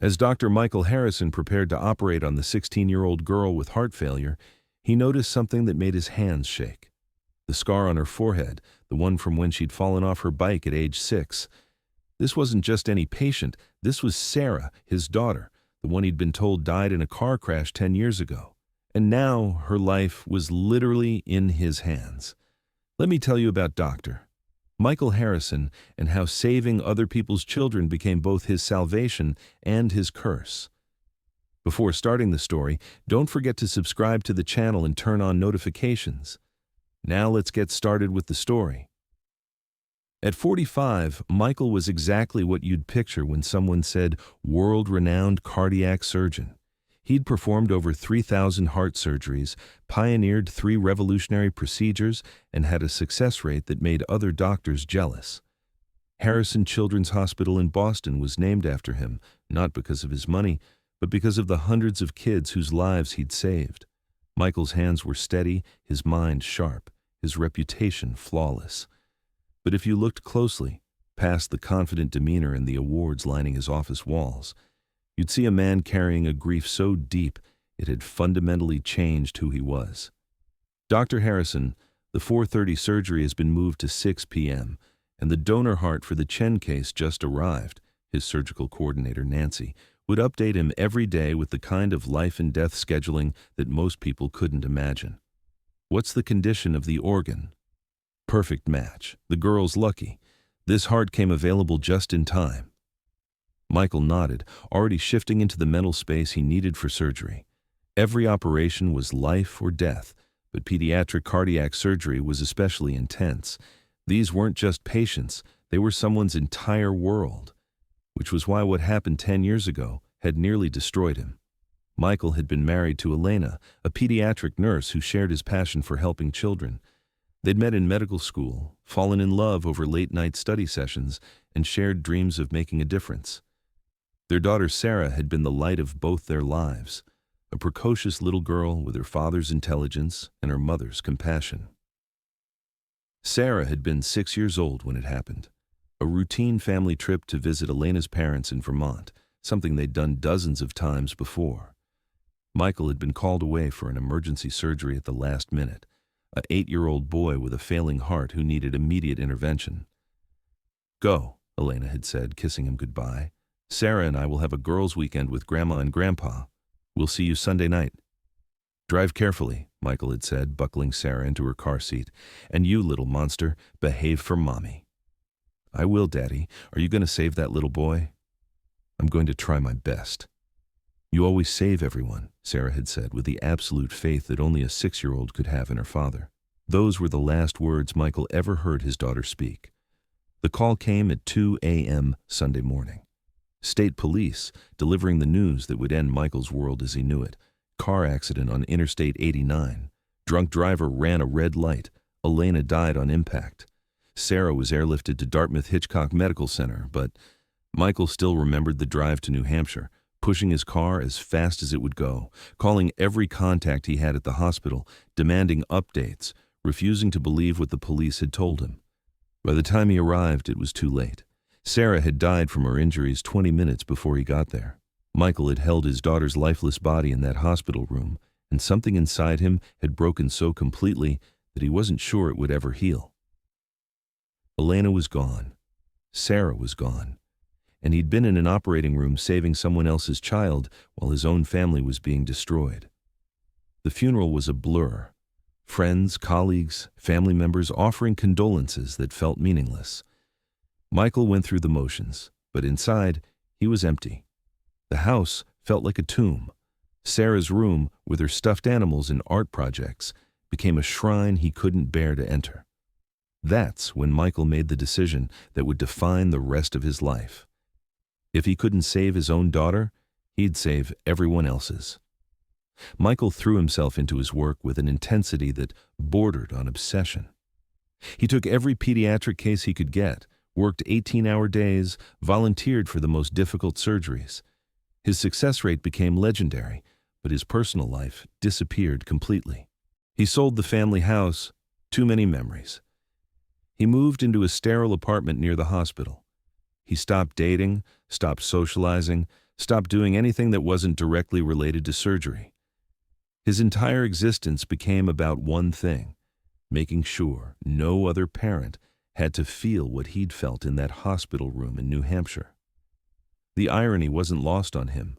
As Dr. Michael Harrison prepared to operate on the 16-year-old girl with heart failure, he noticed something that made his hands shake. The scar on her forehead, the one from when she'd fallen off her bike at age 6. This wasn't just any patient, this was Sarah, his daughter, the one he'd been told died in a car crash 10 years ago. And now her life was literally in his hands. Let me tell you about Dr. Michael Harrison and how saving other people's children became both his salvation and his curse. Before starting the story, don't forget to subscribe to the channel and turn on notifications. Now let's get started with the story. At 45, Michael was exactly what you'd picture when someone said world-renowned cardiac surgeon. He'd performed over 3,000 heart surgeries, pioneered 3 revolutionary procedures, and had a success rate that made other doctors jealous. Harrison Children's Hospital in Boston was named after him, not because of his money, but because of the hundreds of kids whose lives he'd saved. Michael's hands were steady, his mind sharp, his reputation flawless. But if you looked closely, past the confident demeanor and the awards lining his office walls, you'd see a man carrying a grief so deep it had fundamentally changed who he was. Dr. Harrison, the 4:30 surgery has been moved to 6 p.m., and the donor heart for the Chen case just arrived. His surgical coordinator, Nancy, would update him every day with the kind of life and death scheduling that most people couldn't imagine. What's the condition of the organ? Perfect match. The girl's lucky. This heart came available just in time. Michael nodded, already shifting into the mental space he needed for surgery. Every operation was life or death, but pediatric cardiac surgery was especially intense. These weren't just patients, they were someone's entire world, which was why what happened 10 years ago had nearly destroyed him. Michael had been married to Elena, a pediatric nurse who shared his passion for helping children. They'd met in medical school, fallen in love over late-night study sessions, and shared dreams of making a difference. Their daughter Sarah had been the light of both their lives, a precocious little girl with her father's intelligence and her mother's compassion. Sarah had been 6 years old when it happened, a routine family trip to visit Elena's parents in Vermont, something they'd done dozens of times before. Michael had been called away for an emergency surgery at the last minute, an 8-year-old boy with a failing heart who needed immediate intervention. "Go," Elena had said, kissing him goodbye. "Sarah and I will have a girls' weekend with Grandma and Grandpa. We'll see you Sunday night." "Drive carefully," Michael had said, buckling Sarah into her car seat. "And you, little monster, behave for Mommy." "I will, Daddy. Are you going to save that little boy?" "I'm going to try my best." "You always save everyone," Sarah had said, with the absolute faith that only a 6-year-old could have in her father. Those were the last words Michael ever heard his daughter speak. The call came at 2 a.m. Sunday morning. State police, delivering the news that would end Michael's world as he knew it. Car accident on Interstate 89. Drunk driver ran a red light. Elena died on impact. Sarah was airlifted to Dartmouth-Hitchcock Medical Center, but Michael still remembered the drive to New Hampshire, pushing his car as fast as it would go, calling every contact he had at the hospital, demanding updates, refusing to believe what the police had told him. By the time he arrived, it was too late. Sarah had died from her injuries 20 minutes before he got there. Michael had held his daughter's lifeless body in that hospital room, and something inside him had broken so completely that he wasn't sure it would ever heal. Elena was gone. Sarah was gone. And he'd been in an operating room saving someone else's child while his own family was being destroyed. The funeral was a blur. Friends, colleagues, family members offering condolences that felt meaningless. Michael went through the motions, but inside, he was empty. The house felt like a tomb. Sarah's room, with her stuffed animals and art projects, became a shrine he couldn't bear to enter. That's when Michael made the decision that would define the rest of his life. If he couldn't save his own daughter, he'd save everyone else's. Michael threw himself into his work with an intensity that bordered on obsession. He took every pediatric case he could get, worked 18-hour days, volunteered for the most difficult surgeries. His success rate became legendary, but his personal life disappeared completely. He sold the family house, too many memories. He moved into a sterile apartment near the hospital. He stopped dating, stopped socializing, stopped doing anything that wasn't directly related to surgery. His entire existence became about one thing: making sure no other parent had to feel what he'd felt in that hospital room in New Hampshire. The irony wasn't lost on him.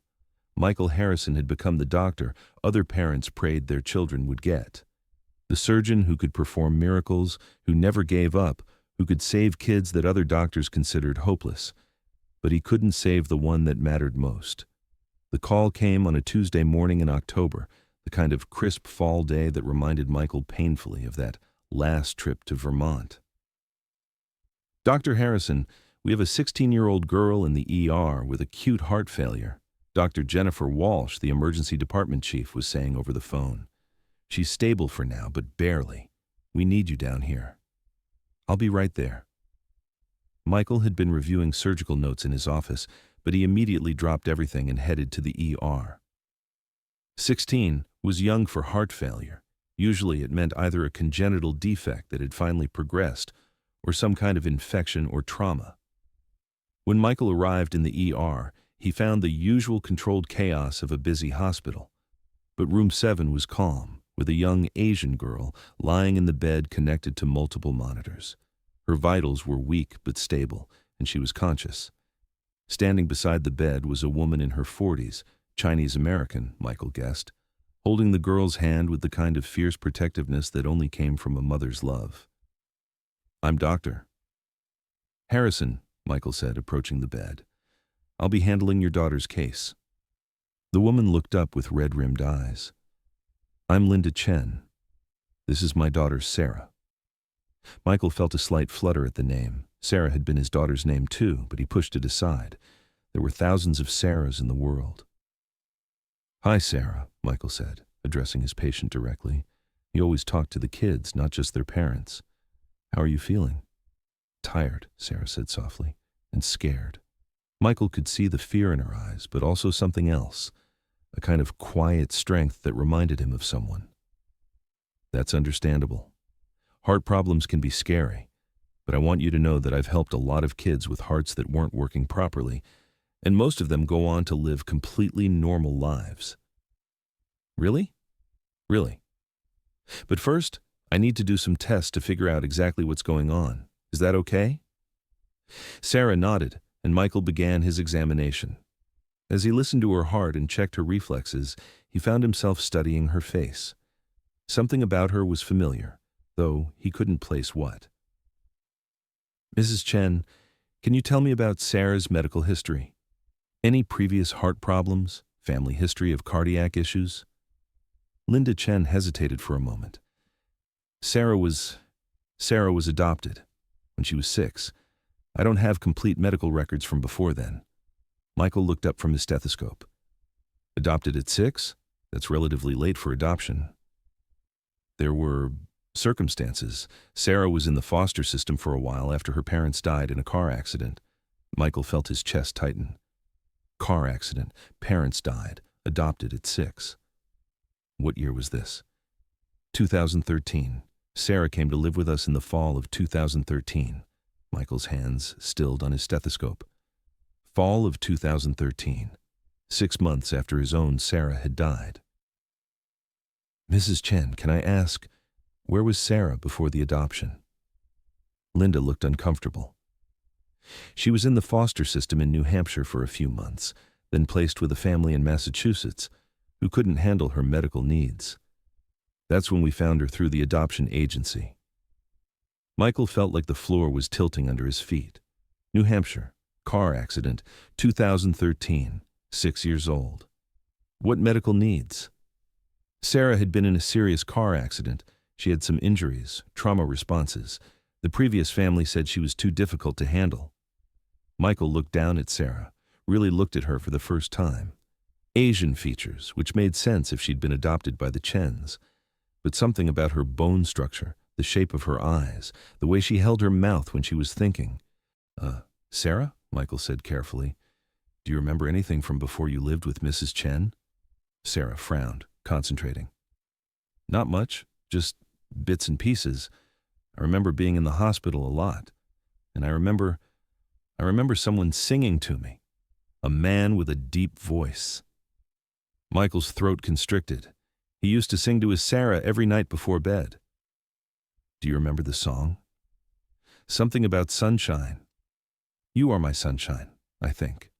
Michael Harrison had become the doctor other parents prayed their children would get. The surgeon who could perform miracles, who never gave up, who could save kids that other doctors considered hopeless. But he couldn't save the one that mattered most. The call came on a Tuesday morning in October, the kind of crisp fall day that reminded Michael painfully of that last trip to Vermont. "Dr. Harrison, we have a 16-year-old girl in the ER with acute heart failure," Dr. Jennifer Walsh, the emergency department chief, was saying over the phone. "She's stable for now, but barely. We need you down here." "I'll be right there." Michael had been reviewing surgical notes in his office, but he immediately dropped everything and headed to the ER. 16 was young for heart failure. Usually it meant either a congenital defect that had finally progressed or some kind of infection or trauma. When Michael arrived in the ER, he found the usual controlled chaos of a busy hospital. But room 7 was calm, with a young Asian girl lying in the bed connected to multiple monitors. Her vitals were weak but stable, and she was conscious. Standing beside the bed was a woman in her 40s, Chinese-American, Michael guessed, holding the girl's hand with the kind of fierce protectiveness that only came from a mother's love. "I'm Dr. Harrison," Michael said, approaching the bed. "I'll be handling your daughter's case." The woman looked up with red-rimmed eyes. "I'm Linda Chen. This is my daughter, Sarah." Michael felt a slight flutter at the name. Sarah had been his daughter's name too, but he pushed it aside. There were thousands of Sarahs in the world. "Hi, Sarah," Michael said, addressing his patient directly. He always talked to the kids, not just their parents. "How are you feeling?" "Tired," Sarah said softly, "and scared." Michael could see the fear in her eyes, but also something else, a kind of quiet strength that reminded him of someone. "That's understandable. Heart problems can be scary, but I want you to know that I've helped a lot of kids with hearts that weren't working properly, and most of them go on to live completely normal lives." "Really?" "Really. But first, I need to do some tests to figure out exactly what's going on. Is that okay?" Sarah nodded, and Michael began his examination. As he listened to her heart and checked her reflexes, he found himself studying her face. Something about her was familiar, though he couldn't place what. "Mrs. Chen, can you tell me about Sarah's medical history? Any previous heart problems, family history of cardiac issues?" Linda Chen hesitated for a moment. Sarah was adopted when she was 6. I don't have complete medical records from before then." Michael looked up from his stethoscope. "Adopted at 6? That's relatively late for adoption." "There were circumstances. Sarah was in the foster system for a while after her parents died in a car accident." Michael felt his chest tighten. Car accident, parents died, adopted at 6. What year was this? 2013. Sarah came to live with us in the fall of 2013. Michael's hands stilled on his stethoscope. Fall of 2013. 6 months after his own Sarah had died. "Mrs. Chen, can I ask, where was Sarah before the adoption?" Linda looked uncomfortable. "She was in the foster system in New Hampshire for a few months, then placed with a family in Massachusetts who couldn't handle her medical needs. That's when we found her through the adoption agency." Michael felt like the floor was tilting under his feet. New Hampshire, car accident, 2013, 6 years old. What medical needs? Sarah had been in a serious car accident. She had some injuries, trauma responses. The previous family said she was too difficult to handle. Michael looked down at Sarah, really looked at her for the first time. Asian features, which made sense if she'd been adopted by the Chens. But something about her bone structure, the shape of her eyes, the way she held her mouth when she was thinking. Sarah?" Michael said carefully. "Do you remember anything from before you lived with Mrs. Chen?" Sarah frowned, concentrating. "Not much, just bits and pieces. I remember being in the hospital a lot, and I remember someone singing to me. a man with a deep voice. Michael's throat constricted. He used to sing to his Sarah every night before bed. Do you remember the song? Something about sunshine. You are my sunshine, I think.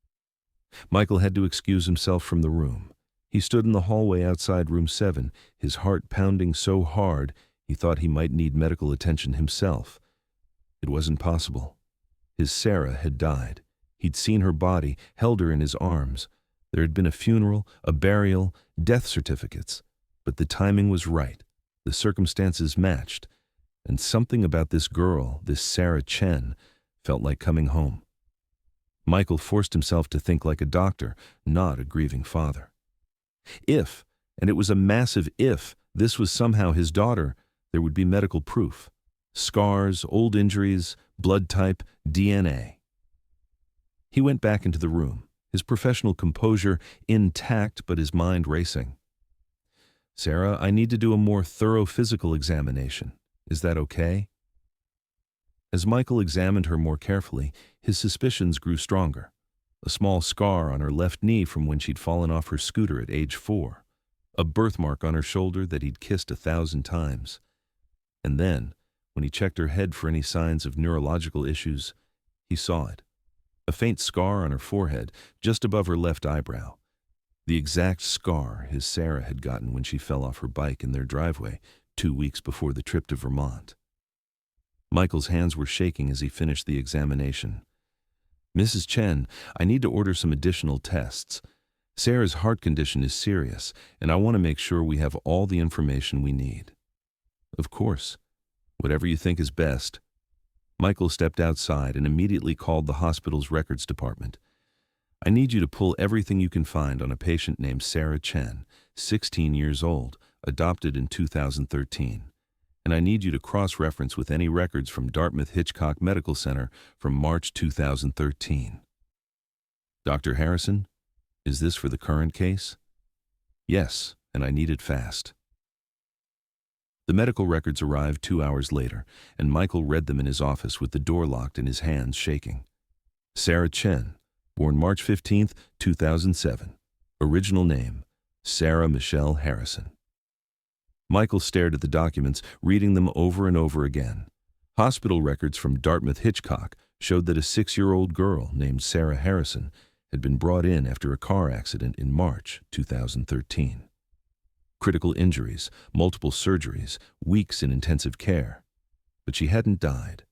Michael had to excuse himself from the room. He stood in the hallway outside room 7, his heart pounding so hard he thought he might need medical attention himself. It wasn't possible. His Sarah had died. He'd seen her body, held her in his arms. There had been a funeral, a burial, death certificates. But the timing was right. The circumstances matched. And something about this girl, this Sarah Chen, felt like coming home. Michael forced himself to think like a doctor, not a grieving father. If, and it was a massive if, this was somehow his daughter, there would be medical proof. Scars, old injuries, blood type, DNA. He went back into the room, his professional composure intact but his mind racing. Sarah, I need to do a more thorough physical examination. Is that okay? As Michael examined her more carefully, his suspicions grew stronger. A small scar on her left knee from when she'd fallen off her scooter at age 4. A birthmark on her shoulder that he'd kissed 1,000 times. And then, when he checked her head for any signs of neurological issues, he saw it. A faint scar on her forehead, just above her left eyebrow. The exact scar his Sarah had gotten when she fell off her bike in their driveway 2 weeks before the trip to Vermont. Michael's hands were shaking as he finished the examination. Mrs. Chen, I need to order some additional tests. Sarah's heart condition is serious, and I want to make sure we have all the information we need. Of course. Whatever you think is best. Michael stepped outside and immediately called the hospital's records department. I need you to pull everything you can find on a patient named Sarah Chen, 16 years old, adopted in 2013. And I need you to cross-reference with any records from Dartmouth-Hitchcock Medical Center from March 2013. Dr. Harrison, is this for the current case? Yes, and I need it fast. The medical records arrived 2 hours later, and Michael read them in his office with the door locked and his hands shaking. Sarah Chen, born March 15, 2007. Original name, Sarah Michelle Harrison. Michael stared at the documents, reading them over and over again. Hospital records from Dartmouth-Hitchcock showed that a 6-year-old girl named Sarah Harrison had been brought in after a car accident in March 2013. Critical injuries, multiple surgeries, weeks in intensive care. But she hadn't died.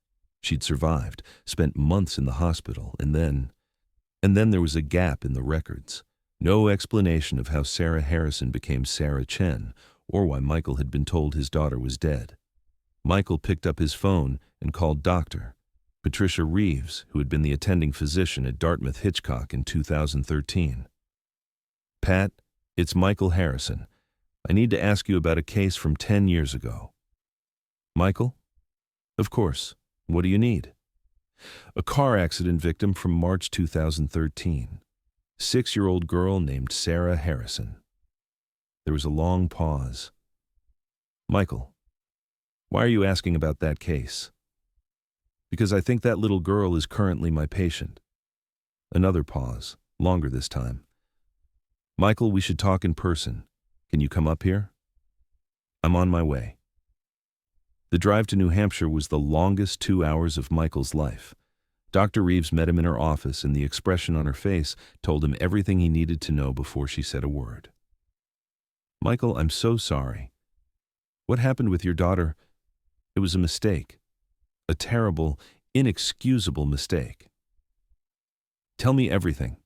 She'd survived, spent months in the hospital, and then there was a gap in the records. No explanation of how Sarah Harrison became Sarah Chen, or why Michael had been told his daughter was dead. Michael picked up his phone and called Dr. Patricia Reeves, who had been the attending physician at Dartmouth-Hitchcock in 2013. Pat, it's Michael Harrison. I need to ask you about a case from 10 years ago. Michael? Of course. What do you need? A car accident victim from March 2013. 6-year-old girl named Sarah Harrison. There was a long pause. Michael, why are you asking about that case? Because I think that little girl is currently my patient. Another pause, longer this time. Michael, we should talk in person. Can you come up here? I'm on my way. The drive to New Hampshire was the longest 2 hours of Michael's life. Dr. Reeves met him in her office, and the expression on her face told him everything he needed to know before she said a word. Michael, I'm so sorry. What happened with your daughter? It was a mistake. A terrible, inexcusable mistake. Tell me everything.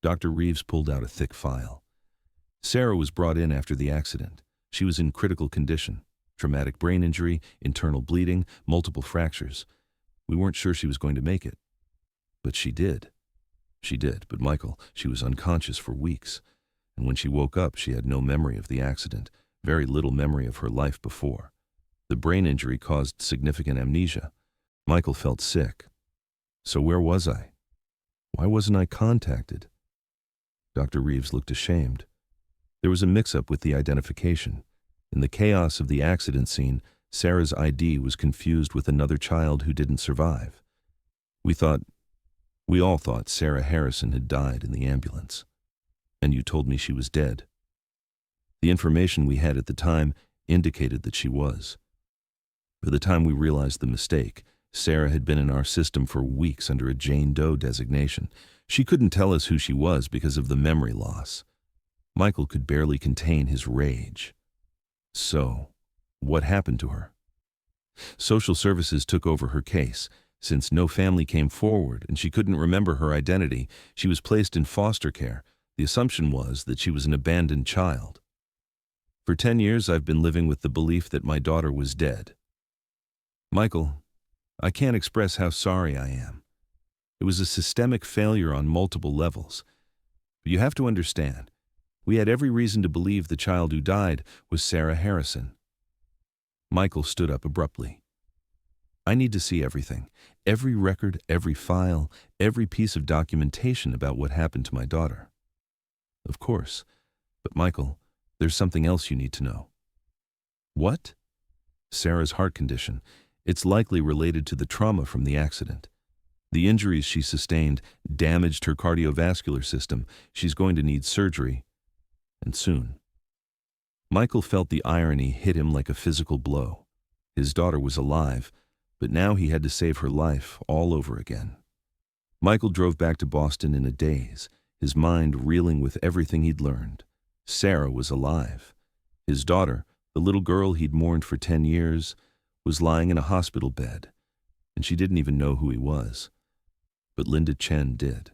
Dr. Reeves pulled out a thick file. Sarah was brought in after the accident. She was in critical condition. Traumatic brain injury, internal bleeding, multiple fractures. We weren't sure she was going to make it. But she did. She did, but Michael, she was unconscious for weeks. And when she woke up, she had no memory of the accident, very little memory of her life before. The brain injury caused significant amnesia. Michael felt sick. So where was I? Why wasn't I contacted? Dr. Reeves looked ashamed. There was a mix-up with the identification. In the chaos of the accident scene, Sarah's ID was confused with another child who didn't survive. We thought, We all thought Sarah Harrison had died in the ambulance. And you told me she was dead. The information we had at the time indicated that she was. By the time we realized the mistake, Sarah had been in our system for weeks under a Jane Doe designation. She couldn't tell us who she was because of the memory loss. Michael could barely contain his rage. So, what happened to her? Social services took over her case. Since no family came forward and she couldn't remember her identity, she was placed in foster care. The assumption was that she was an abandoned child. For 10 years, I've been living with the belief that my daughter was dead. Michael, I can't express how sorry I am. It was a systemic failure on multiple levels. But you have to understand, we had every reason to believe the child who died was Sarah Harrison. Michael stood up abruptly. I need to see everything, every record, every file, every piece of documentation about what happened to my daughter. Of course, but Michael, there's something else you need to know. What? Sarah's heart condition. It's likely related to the trauma from the accident. The injuries she sustained damaged her cardiovascular system. She's going to need surgery, and soon. Michael felt the irony hit him like a physical blow. His daughter was alive, but now he had to save her life all over again. Michael drove back to Boston in a daze, his mind reeling with everything he'd learned. Sarah was alive. His daughter, the little girl he'd mourned for 10 years, was lying in a hospital bed, and she didn't even know who he was. But Linda Chen did.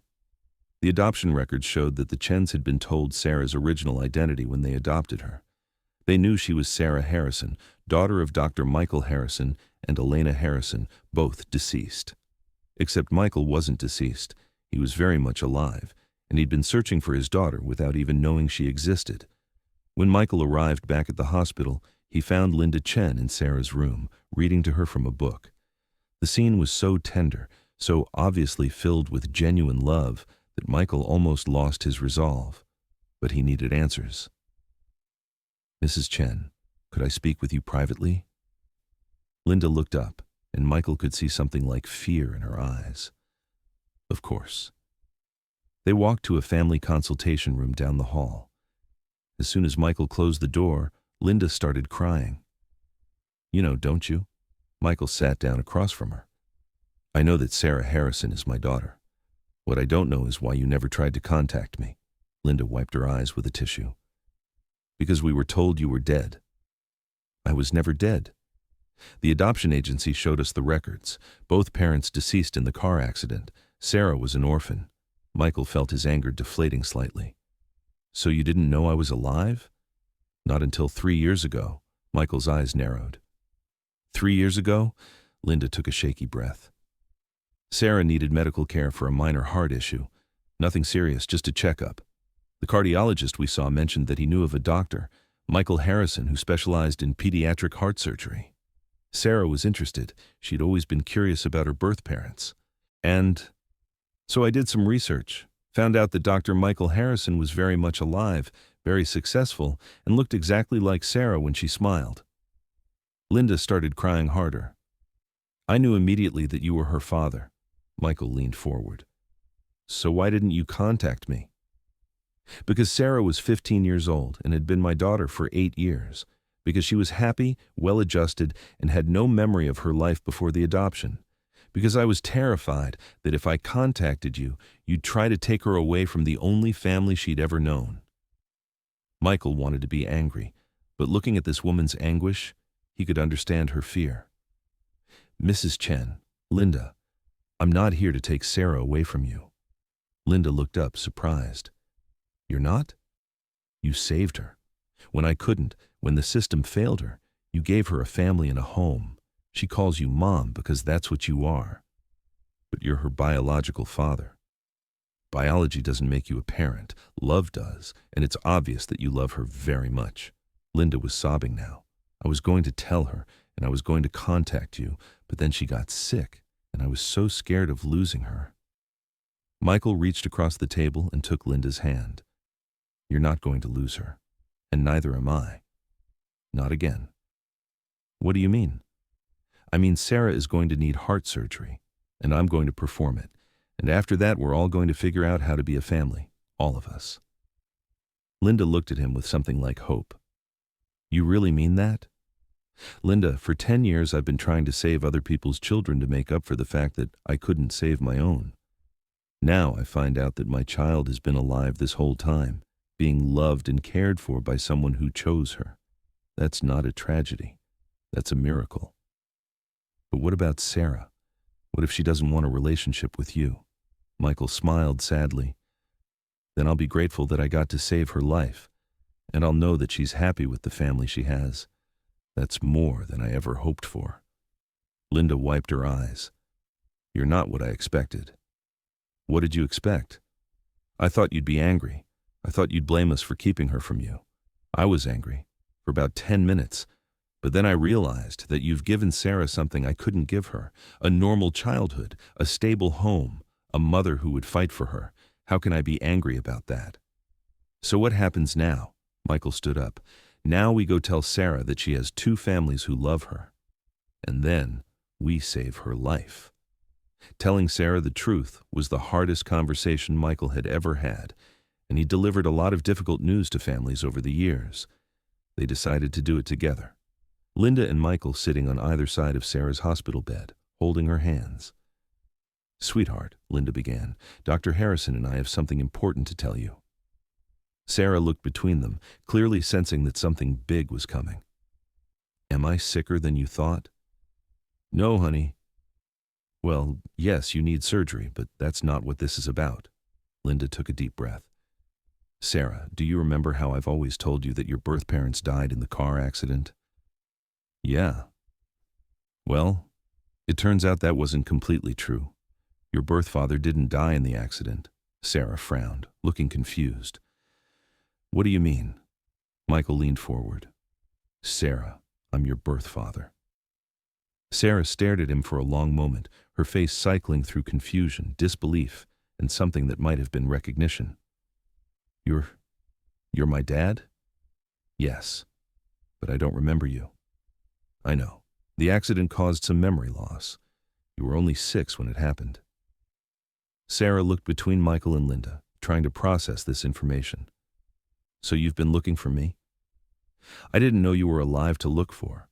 The adoption records showed that the Chens had been told Sarah's original identity when they adopted her. They knew she was Sarah Harrison, daughter of Dr. Michael Harrison and Elena Harrison, both deceased. Except Michael wasn't deceased. He was very much alive, and he'd been searching for his daughter without even knowing she existed. When Michael arrived back at the hospital, he found Linda Chen in Sarah's room, reading to her from a book. The scene was so tender, so obviously filled with genuine love, that Michael almost lost his resolve. But he needed answers. Mrs. Chen, could I speak with you privately? Linda looked up, and Michael could see something like fear in her eyes. Of course. They walked to a family consultation room down the hall. As soon as Michael closed the door, Linda started crying. You know, don't you? Michael sat down across from her. I know that Sarah Harrison is my daughter. What I don't know is why you never tried to contact me. Linda wiped her eyes with a tissue. Because we were told you were dead. I was never dead. The adoption agency showed us the records. Both parents deceased in the car accident. Sarah was an orphan. Michael felt his anger deflating slightly. So you didn't know I was alive? Not until 3 years ago. Michael's eyes narrowed. 3 years ago? Linda took a shaky breath. Sarah needed medical care for a minor heart issue. Nothing serious, just a checkup. The cardiologist we saw mentioned that he knew of a doctor, Michael Harrison, who specialized in pediatric heart surgery. Sarah was interested. She'd always been curious about her birth parents. And so I did some research, found out that Dr. Michael Harrison was very much alive, very successful, and looked exactly like Sarah when she smiled. Linda started crying harder. I knew immediately that you were her father. Michael leaned forward. So why didn't you contact me? Because Sarah was 15 years old and had been my daughter for 8 years. Because she was happy, well-adjusted, and had no memory of her life before the adoption. Because I was terrified that if I contacted you, you'd try to take her away from the only family she'd ever known. Michael wanted to be angry, but looking at this woman's anguish, he could understand her fear. Mrs. Chen, Linda, I'm not here to take Sarah away from you. Linda looked up, surprised. You're not? You saved her. When I couldn't, when the system failed her, you gave her a family and a home. She calls you Mom because that's what you are. But you're her biological father. Biology doesn't make you a parent. Love does, and it's obvious that you love her very much. Linda was sobbing now. I was going to tell her, and I was going to contact you, but then she got sick, and I was so scared of losing her. Michael reached across the table and took Linda's hand. You're not going to lose her, and neither am I. Not again. What do you mean? I mean, Sarah is going to need heart surgery, and I'm going to perform it, And after that, we're all going to figure out how to be a family. All of us. Linda looked at him with something like hope. You really mean that? Linda, for 10 years I've been trying to save other people's children to make up for the fact that I couldn't save my own. Now I find out that my child has been alive this whole time, being loved and cared for by someone who chose her. That's not a tragedy. That's a miracle. But what about Sarah? What if she doesn't want a relationship with you? Michael smiled sadly. Then I'll be grateful that I got to save her life, and I'll know that she's happy with the family she has. That's more than I ever hoped for. Linda wiped her eyes. You're not what I expected. What did you expect? I thought you'd be angry. I thought you'd blame us for keeping her from you. I was angry, for about 10 minutes, but then I realized that you've given Sarah something I couldn't give her, a normal childhood, a stable home, a mother who would fight for her. How can I be angry about that? So what happens now? Michael stood up. Now we go tell Sarah that she has 2 families who love her. And then we save her life. Telling Sarah the truth was the hardest conversation Michael had ever had, and he delivered a lot of difficult news to families over the years. They decided to do it together. Linda and Michael sitting on either side of Sarah's hospital bed, holding her hands. Sweetheart, Linda began, Dr. Harrison and I have something important to tell you. Sarah looked between them, clearly sensing that something big was coming. Am I sicker than you thought? No, honey. Well, yes, you need surgery, but that's not what this is about. Linda took a deep breath. Sarah, do you remember how I've always told you that your birth parents died in the car accident? Yeah. Well, it turns out that wasn't completely true. Your birth father didn't die in the accident. Sarah frowned, looking confused. What do you mean? Michael leaned forward. Sarah, I'm your birth father. Sarah stared at him for a long moment, her face cycling through confusion, disbelief, and something that might have been recognition. You're my dad? Yes, but I don't remember you. I know. The accident caused some memory loss. You were only 6 when it happened. Sarah looked between Michael and Linda, trying to process this information. So you've been looking for me? I didn't know you were alive to look for.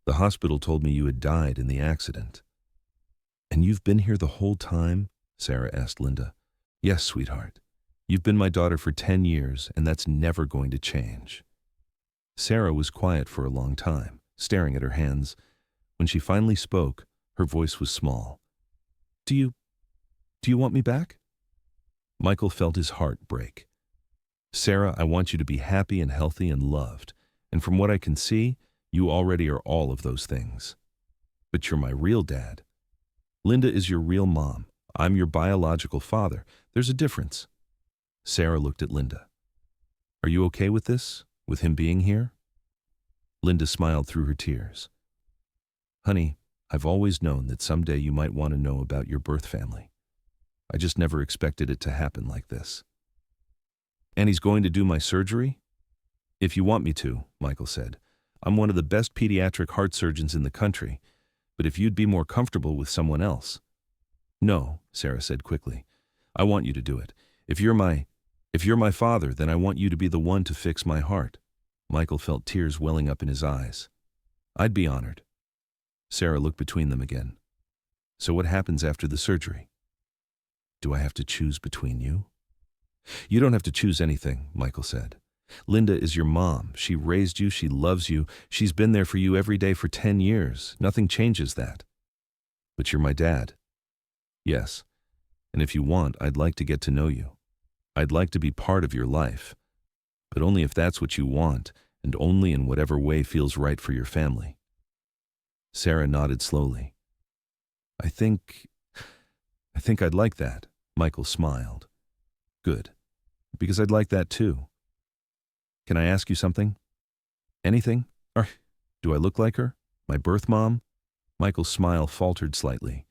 The hospital told me you had died in the accident. And you've been here the whole time? Sarah asked Linda. Yes, sweetheart. You've been my daughter for 10 years, and that's never going to change. Sarah was quiet for a long time, staring at her hands. When she finally spoke, her voice was small. Do you want me back? Michael felt his heart break. Sarah, I want you to be happy and healthy and loved, and from what I can see, you already are all of those things. But you're my real dad. Linda is your real mom. I'm your biological father. There's a difference. Sarah looked at Linda. Are you okay with this? With him being here? Linda smiled through her tears. Honey, I've always known that someday you might want to know about your birth family. I just never expected it to happen like this. And he's going to do my surgery? If you want me to, Michael said. I'm one of the best pediatric heart surgeons in the country, but if you'd be more comfortable with someone else. No, Sarah said quickly. I want you to do it. If you're my father, then I want you to be the one to fix my heart. Michael felt tears welling up in his eyes. I'd be honored. Sarah looked between them again. So what happens after the surgery? Do I have to choose between you? You don't have to choose anything, Michael said. Linda is your mom. She raised you. She loves you. She's been there for you every day for 10 years. Nothing changes that. But you're my dad. Yes. And if you want, I'd like to get to know you. I'd like to be part of your life. But only if that's what you want, and only in whatever way feels right for your family. Sarah nodded slowly. I think I'd like that, Michael smiled. Good, because I'd like that too. Can I ask you something? Anything? Or do I look like her? My birth mom? Michael's smile faltered slightly.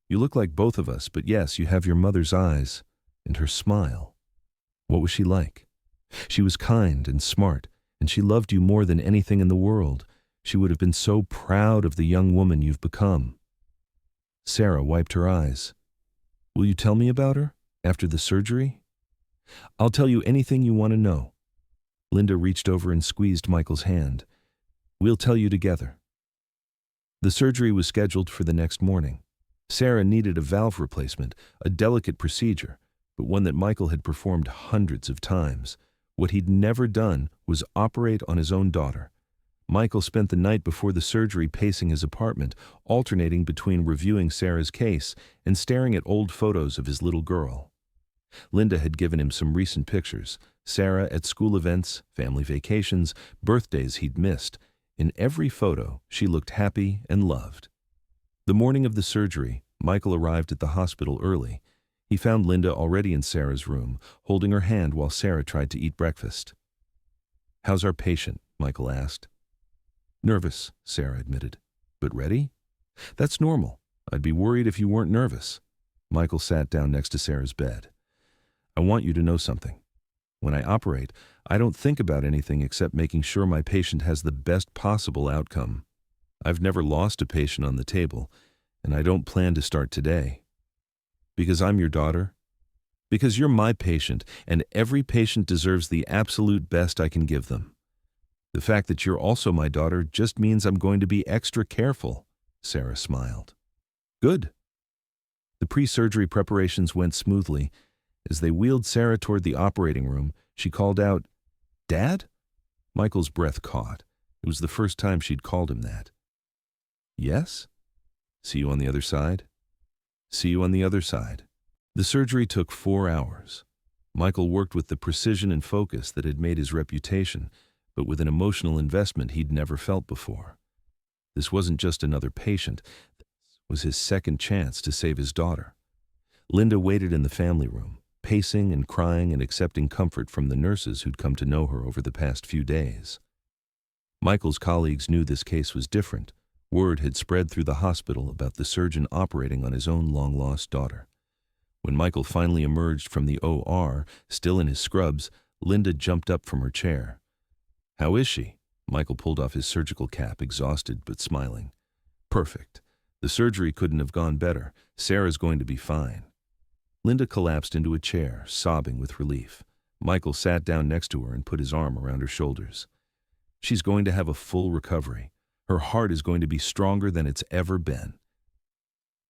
You look like both of us, but yes, you have your mother's eyes and her smile. What was she like? She was kind and smart, and she loved you more than anything in the world. She would have been so proud of the young woman you've become. Sarah wiped her eyes. Will you tell me about her? After the surgery? I'll tell you anything you want to know. Linda reached over and squeezed Michael's hand. We'll tell you together. The surgery was scheduled for the next morning. Sarah needed a valve replacement, a delicate procedure, but one that Michael had performed hundreds of times. What he'd never done was operate on his own daughter. Michael spent the night before the surgery pacing his apartment, alternating between reviewing Sarah's case and staring at old photos of his little girl. Linda had given him some recent pictures, Sarah at school events, family vacations, birthdays he'd missed. In every photo, she looked happy and loved. The morning of the surgery, Michael arrived at the hospital early. He found Linda already in Sarah's room, holding her hand while Sarah tried to eat breakfast. How's our patient? Michael asked. Nervous, Sarah admitted. But ready? That's normal. I'd be worried if you weren't nervous. Michael sat down next to Sarah's bed. I want you to know something. When I operate, I don't think about anything except making sure my patient has the best possible outcome. I've never lost a patient on the table, and I don't plan to start today. Because I'm your daughter? Because you're my patient, and every patient deserves the absolute best I can give them. The fact that you're also my daughter just means I'm going to be extra careful, Sarah smiled. Good. The pre-surgery preparations went smoothly. As they wheeled Sarah toward the operating room, she called out, Dad? Michael's breath caught. It was the first time she'd called him that. Yes? See you on the other side? See you on the other side. The surgery took 4 hours. Michael worked with the precision and focus that had made his reputation, but with an emotional investment he'd never felt before. This wasn't just another patient. This was his second chance to save his daughter. Linda waited in the family room, pacing and crying and accepting comfort from the nurses who'd come to know her over the past few days. Michael's colleagues knew this case was different. Word had spread through the hospital about the surgeon operating on his own long-lost daughter. When Michael finally emerged from the OR, still in his scrubs, Linda jumped up from her chair. How is she? Michael pulled off his surgical cap, exhausted but smiling. Perfect. The surgery couldn't have gone better. Sarah's going to be fine. Linda collapsed into a chair, sobbing with relief. Michael sat down next to her and put his arm around her shoulders. She's going to have a full recovery. Her heart is going to be stronger than it's ever been.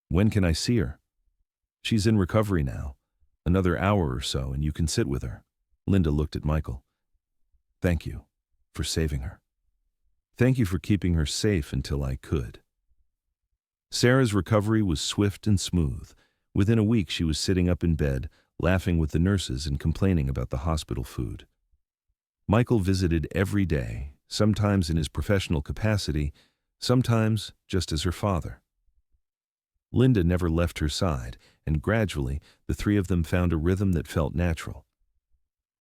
When can I see her? She's in recovery now. Another hour or so and you can sit with her. Linda looked at Michael. Thank you for saving her. Thank you for keeping her safe until I could. Sarah's recovery was swift and smooth. Within a week she was sitting up in bed, laughing with the nurses and complaining about the hospital food. Michael visited every day, sometimes in his professional capacity, sometimes just as her father. Linda never left her side, and gradually the three of them found a rhythm that felt natural.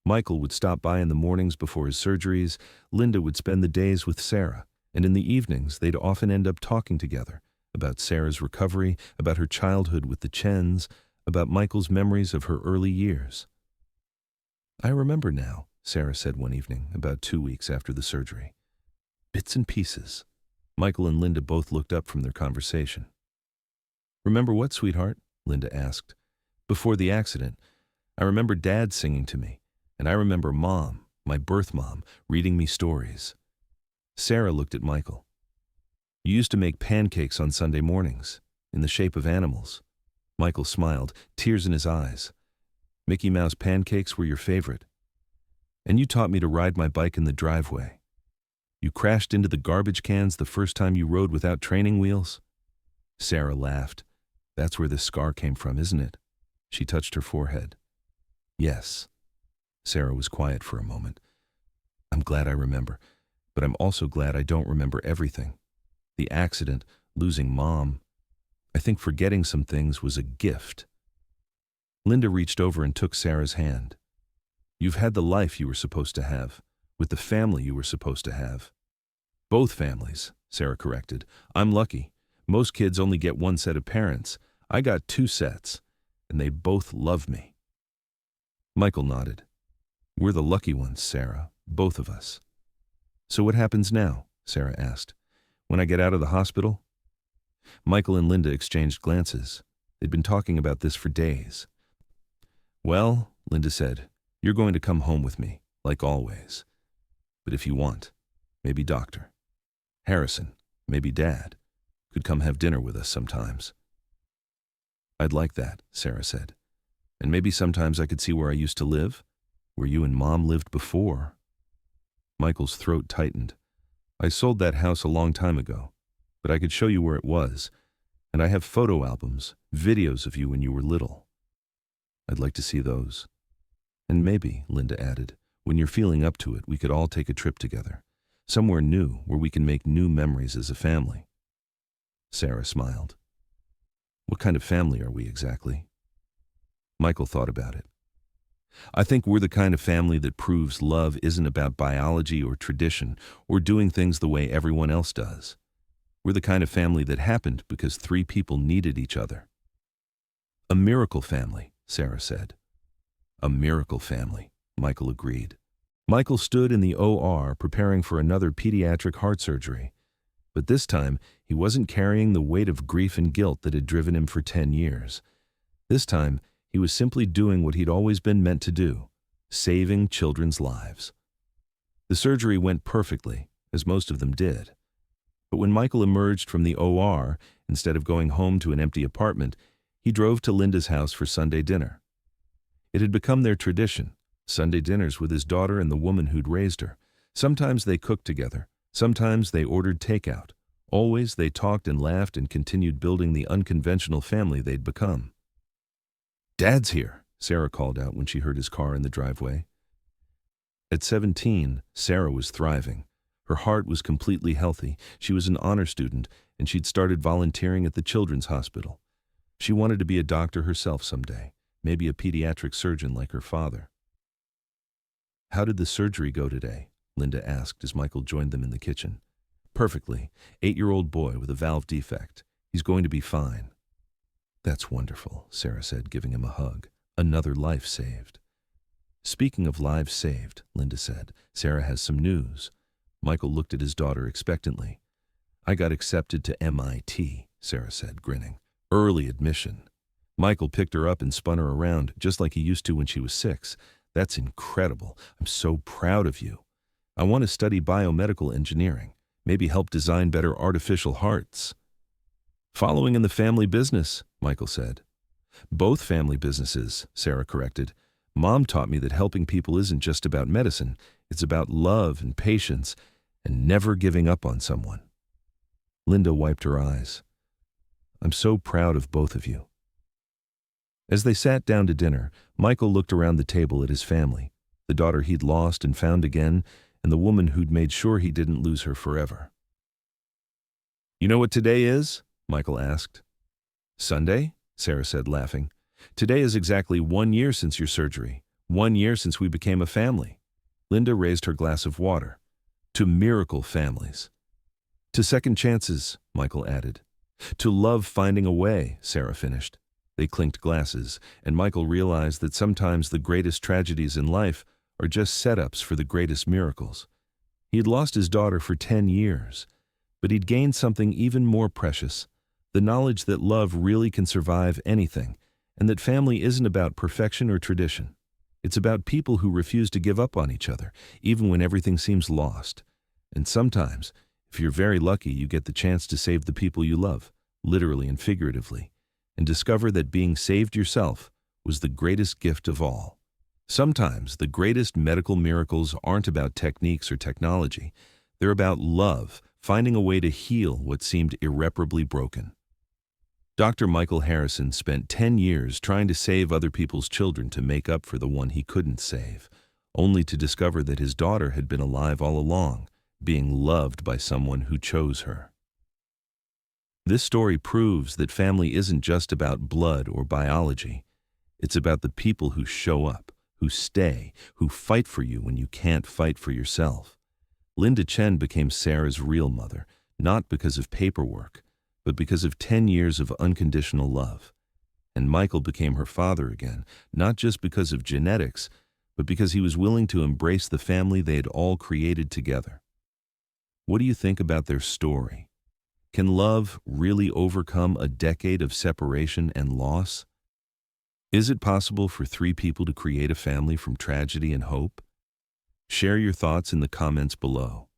Michael would stop by in the mornings before his surgeries, Linda would spend the days with Sarah, and in the evenings they'd often end up talking together about Sarah's recovery, about her childhood with the Chens, about Michael's memories of her early years. I remember now, Sarah said one evening, about 2 weeks after the surgery. Bits and pieces. Michael and Linda both looked up from their conversation. Remember what, sweetheart? Linda asked. Before the accident, I remember Dad singing to me, and I remember Mom, my birth mom, reading me stories. Sarah looked at Michael. You used to make pancakes on Sunday mornings, in the shape of animals. Michael smiled, tears in his eyes. Mickey Mouse pancakes were your favorite. And you taught me to ride my bike in the driveway. You crashed into the garbage cans the first time you rode without training wheels? Sarah laughed. That's where this scar came from, isn't it? She touched her forehead. Yes. Sarah was quiet for a moment. I'm glad I remember, but I'm also glad I don't remember everything. The accident, losing Mom. I think forgetting some things was a gift. Linda reached over and took Sarah's hand. You've had the life you were supposed to have, with the family you were supposed to have. Both families, Sarah corrected. I'm lucky. Most kids only get one set of parents. I got 2 sets, and they both love me. Michael nodded. We're the lucky ones, Sarah, both of us. So what happens now? Sarah asked. When I get out of the hospital? Michael and Linda exchanged glances. They'd been talking about this for days. "Well," Linda said, "you're going to come home with me, like always. But if you want, maybe Dr. Harrison, maybe Dad, could come have dinner with us sometimes." "I'd like that," Sarah said. "And maybe sometimes I could see where I used to live, where you and Mom lived before." Michael's throat tightened. "I sold that house a long time ago, but I could show you where it was, and I have photo albums, videos of you when you were little. I'd like to see those. And maybe," Linda added, "when you're feeling up to it, we could all take a trip together, somewhere new where we can make new memories as a family." Sarah smiled. "What kind of family are we exactly?" Michael thought about it. "I think we're the kind of family that proves love isn't about biology or tradition or doing things the way everyone else does. We're the kind of family that happened because three people needed each other." "A miracle family," Sarah said. "A miracle family," Michael agreed. Michael stood in the OR preparing for another pediatric heart surgery. But this time, he wasn't carrying the weight of grief and guilt that had driven him for 10 years. This time, he was simply doing what he'd always been meant to do, saving children's lives. The surgery went perfectly, as most of them did. But when Michael emerged from the OR, instead of going home to an empty apartment, he drove to Linda's house for Sunday dinner. It had become their tradition, Sunday dinners with his daughter and the woman who'd raised her. Sometimes they cooked together, sometimes they ordered takeout. Always they talked and laughed and continued building the unconventional family they'd become. "Dad's here," Sarah called out when she heard his car in the driveway. At 17, Sarah was thriving. Her heart was completely healthy. She was an honor student, and she'd started volunteering at the children's hospital. She wanted to be a doctor herself someday, maybe a pediatric surgeon like her father. "How did the surgery go today?" Linda asked as Michael joined them in the kitchen. "Perfectly. 8-year-old boy with a valve defect. He's going to be fine." "That's wonderful," Sarah said, giving him a hug. "Another life saved." "Speaking of lives saved," Linda said, "Sarah has some news." Michael looked at his daughter expectantly. "I got accepted to MIT," Sarah said, grinning. "Early admission." Michael picked her up and spun her around, just like he used to when she was 6. "That's incredible. I'm so proud of you. I want to study biomedical engineering, maybe help design better artificial hearts." "Following in the family business," Michael said. "Both family businesses," Sarah corrected. "Mom taught me that helping people isn't just about medicine. It's about love and patience and never giving up on someone." Linda wiped her eyes. "I'm so proud of both of you." As they sat down to dinner, Michael looked around the table at his family, the daughter he'd lost and found again, and the woman who'd made sure he didn't lose her forever. "You know what today is?" Michael asked. "Sunday?" Sarah said, laughing. "Today is exactly 1 year since your surgery, 1 year since we became a family." Linda raised her glass of water. "To miracle families." "To second chances," Michael added. "To love finding a way," Sarah finished. They clinked glasses, and Michael realized that sometimes the greatest tragedies in life are just setups for the greatest miracles. He had lost his daughter for 10 years, but he'd gained something even more precious, the knowledge that love really can survive anything, and that family isn't about perfection or tradition. It's about people who refuse to give up on each other, even when everything seems lost. And sometimes, if you're very lucky, you get the chance to save the people you love, literally and figuratively, and discover that being saved yourself was the greatest gift of all. Sometimes the greatest medical miracles aren't about techniques or technology. They're about love, finding a way to heal what seemed irreparably broken. Dr. Michael Harrison spent 10 years trying to save other people's children to make up for the one he couldn't save, only to discover that his daughter had been alive all along, being loved by someone who chose her. This story proves that family isn't just about blood or biology. It's about the people who show up, who stay, who fight for you when you can't fight for yourself. Linda Chen became Sarah's real mother, not because of paperwork, but because of 10 years of unconditional love. And Michael became her father again, not just because of genetics, but because he was willing to embrace the family they had all created together. What do you think about their story? Can love really overcome a decade of separation and loss? Is it possible for three people to create a family from tragedy and hope? Share your thoughts in the comments below.